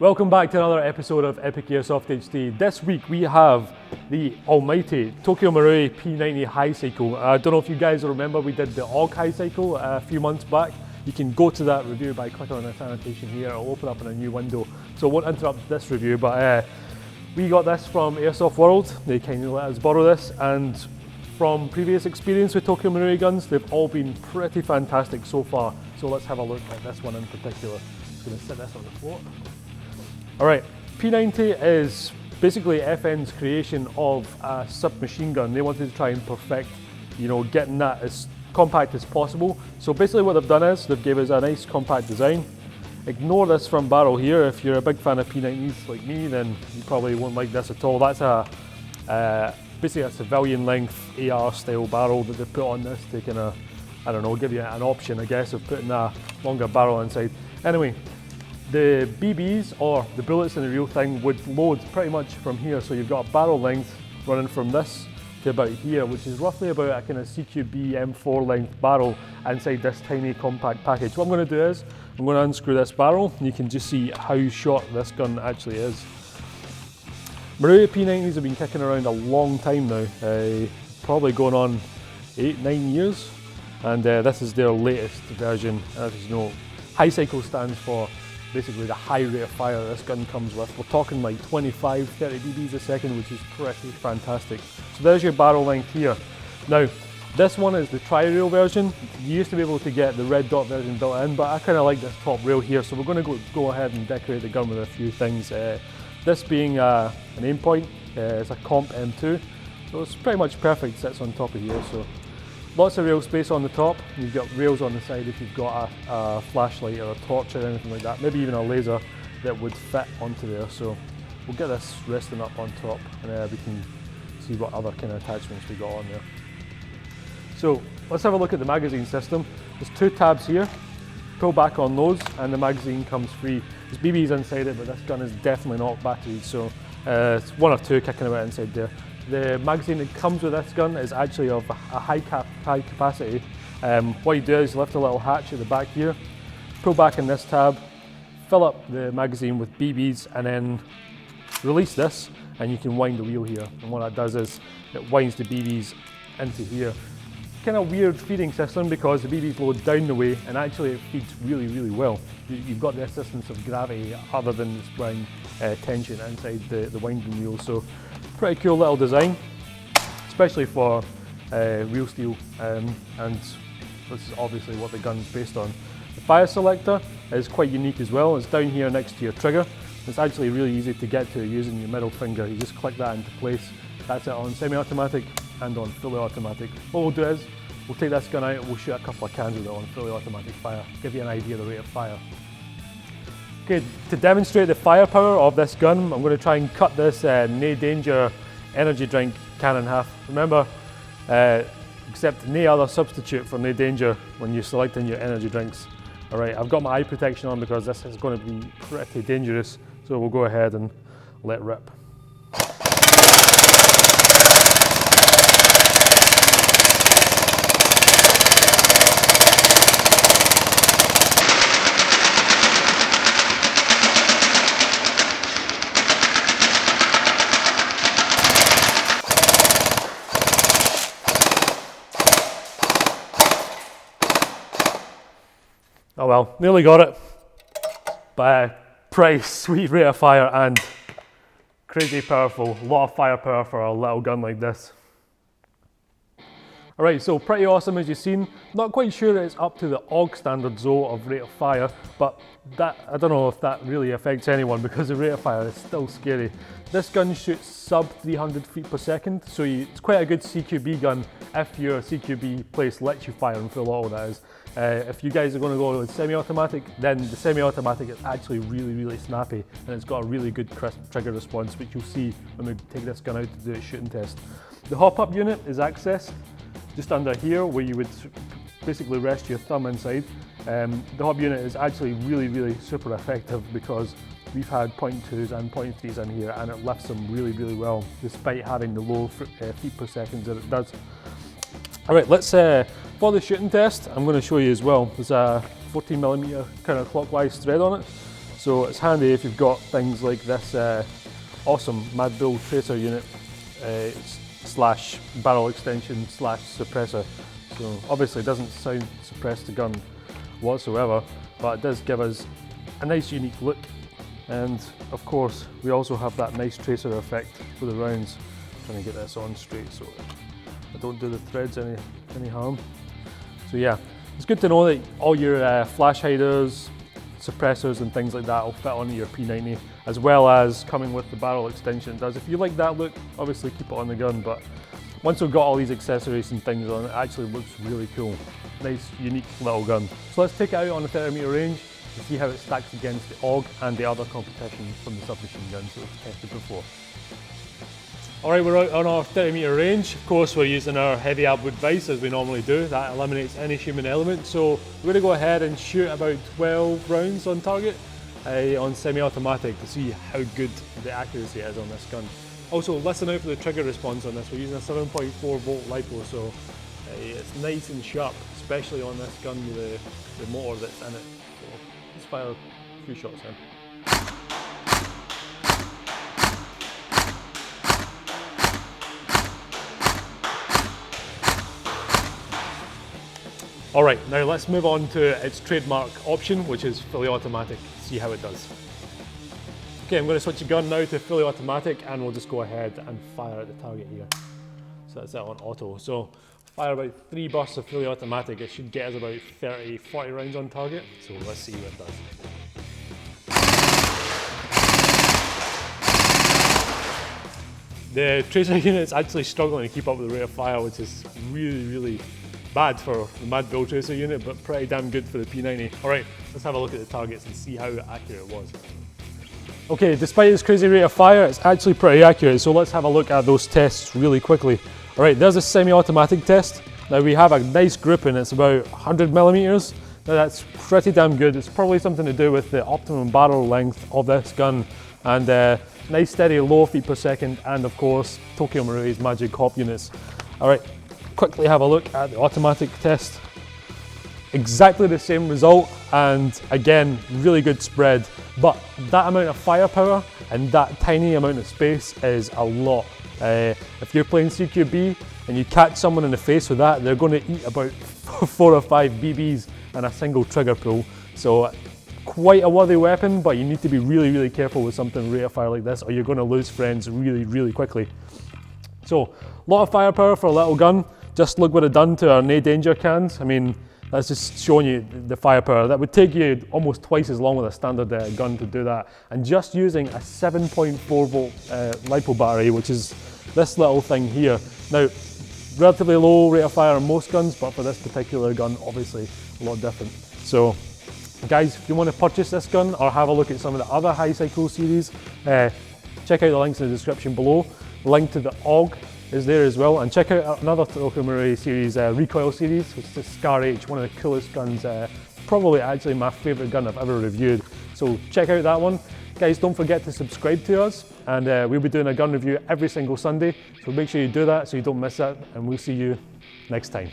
Welcome back to another episode of EpicAirsoftHD. This week we have the almighty Toyko Marui P90 high cycle. I don't know if you guys remember, we did the AUG high cycle a few months back. You can go to that review by clicking on this annotation here. It'll open up in a new window, so it won't interrupt this review, but we got this from Airsoft World. They kindly let us borrow this, and from previous experience with Toyko Marui guns, they've all been pretty fantastic so far. So let's have a look at this one in particular. I'm going to set this on the floor. Alright, P90 is basically FN's creation of a submachine gun. They wanted to try and perfect, getting that as compact as possible. So basically what they've done is, they've gave us a nice compact design. Ignore this front barrel here. If you're a big fan of P90s like me, then you probably won't like this at all. That's basically a civilian length AR style barrel that they've put on this to kind of, give you an option, I guess, of putting a longer barrel inside. Anyway, the BBs, or the bullets in the real thing, would load pretty much from here. So you've got a barrel length running from this to about here, which is roughly about a kind of CQB M4 length barrel inside this tiny compact package. What I'm going to do is, I'm going to unscrew this barrel, and you can just see how short this gun actually is. Marui P90s have been kicking around a long time now, probably going on 8-9 years, and this is their latest version. As you know, high cycle stands for basically the high rate of fire this gun comes with. We're talking like 25, 30 BBs a second, which is pretty fantastic. So there's your barrel length here. Now, this one is the tri-rail version. You used to be able to get the red dot version built in, but I kind of like this top rail here, so we're going to go ahead and decorate the gun with a few things. This being an aim point, it's a comp M2, so it's pretty much perfect, sits on top of here. So lots of rail space on the top. You've got rails on the side if you've got a flashlight or a torch or anything like that, maybe even a laser that would fit onto there. So we'll get this resting up on top, and we can see what other kind of attachments we got on there. So let's have a look at the magazine system. There's two tabs here. Pull back on those and the magazine comes free. There's BBs inside it, but this gun is definitely not batteries, so it's one or two kicking about inside there. The magazine that comes with this gun is actually of a high capacity. What you do is lift a little hatch at the back here, pull back in this tab, fill up the magazine with BBs, and then release this, and you can wind the wheel here. And what that does is it winds the BBs into here. Kind of weird feeding system because the BBs load down the way, and actually it feeds really, really well. You've got the assistance of gravity other than the spring tension inside the winding wheel. So pretty cool little design, especially for real steel, and this is obviously what the gun's based on. The fire selector is quite unique as well. It's down here next to your trigger. It's actually really easy to get to using your middle finger. You just click that into place. That's it on semi-automatic and on fully automatic. What we'll do is, we'll take this gun out, we'll shoot a couple of cans with it on fully automatic fire, give you an idea of the rate of fire. Okay, to demonstrate the firepower of this gun, I'm going to try and cut this No Danger energy drink can in half. Remember, accept no other substitute for No Danger when you're selecting your energy drinks. Alright, I've got my eye protection on because this is going to be pretty dangerous, so we'll go ahead and let rip. Oh well, nearly got it, but pretty sweet rate of fire and crazy powerful. A lot of firepower for a little gun like this. Alright, so pretty awesome as you've seen. Not quite sure that it's up to the AUG standards though of rate of fire, but that, I don't know if that really affects anyone because the rate of fire is still scary. This gun shoots sub 300 feet per second, so it's quite a good CQB gun if your CQB place lets you fire in full auto, that is. If you guys are going to go with semi-automatic, then the semi-automatic is actually really, really snappy, and it's got a really good crisp trigger response, which you'll see when we take this gun out to do a shooting test. The hop-up unit is accessed just under here, where you would basically rest your thumb inside. The hop unit is actually really, really super effective because we've had 0.2s and 0.3s in here, and it lifts them really, really well, despite having the low feet per second that it does. All right, let's for the shooting test, I'm going to show you as well. There's a 14mm kind of clockwise thread on it. So it's handy if you've got things like this awesome Mad Bull tracer unit slash barrel extension slash suppressor. So obviously it doesn't sound suppress the gun whatsoever, but it does give us a nice unique look. And of course we also have that nice tracer effect for the rounds. I'm trying to get this on straight so I don't do the threads any harm. So yeah, it's good to know that all your flash hiders, suppressors and things like that will fit onto your P90, as well as coming with the barrel extension it does. If you like that look, obviously keep it on the gun, but once we've got all these accessories and things on, it actually looks really cool. Nice, unique little gun. So let's take it out on a 30-meter range and see how it stacks against the AUG and the other competition from the submachine guns that we've tested before. Alright, we're out on our 30-meter range. Of course, we're using our heavy Abwood vise as we normally do. That eliminates any human element. So we're going to go ahead and shoot about 12 rounds on target on semi-automatic to see how good the accuracy is on this gun. Also, listen out for the trigger response on this. We're using a 7.4 volt LiPo, so it's nice and sharp, especially on this gun with the motor that's in it. So let's fire a few shots in. Alright, now let's move on to its trademark option, which is fully automatic. See how it does. Okay, I'm going to switch the gun now to fully automatic and we'll just go ahead and fire at the target here. So that's it on auto. So fire about 3 bursts of fully automatic. It should get us about 30-40 rounds on target. So let's see what it does. The tracer unit's actually struggling to keep up with the rate of fire, which is really bad for the Mad Bull tracer unit, but pretty damn good for the P90. Alright, let's have a look at the targets and see how accurate it was. Okay, despite its crazy rate of fire, it's actually pretty accurate, so let's have a look at those tests really quickly. Alright, there's a semi-automatic test. Now we have a nice grip and it's about 100 millimeters. Now that's pretty damn good. It's probably something to do with the optimum barrel length of this gun and nice steady low feet per second, and of course Toyko Marui's magic hop units. Alright, quickly have a look at the automatic test. Exactly the same result, and again, really good spread, but that amount of firepower and that tiny amount of space is a lot. If you're playing CQB and you catch someone in the face with that, they're going to eat about 4 or 5 BBs and a single trigger pull. So quite a worthy weapon, but you need to be really careful with something rate of fire like this, or you're going to lose friends really quickly. So, a lot of firepower for a little gun. Just look what it done to our No Danger cans. I mean, that's just showing you the firepower. That would take you almost twice as long with a standard gun to do that. And just using a 7.4 volt LiPo battery, which is this little thing here. Now, relatively low rate of fire on most guns, but for this particular gun, obviously a lot different. So, guys, if you want to purchase this gun or have a look at some of the other high cycle series, check out the links in the description below. Link to the AUG is there as well, and check out another Toyko Marui series, recoil series, which is the Scar H, one of the coolest guns, probably actually my favourite gun I've ever reviewed. So check out that one. Guys, don't forget to subscribe to us, and we'll be doing a gun review every single Sunday, so make sure you do that so you don't miss it, and we'll see you next time.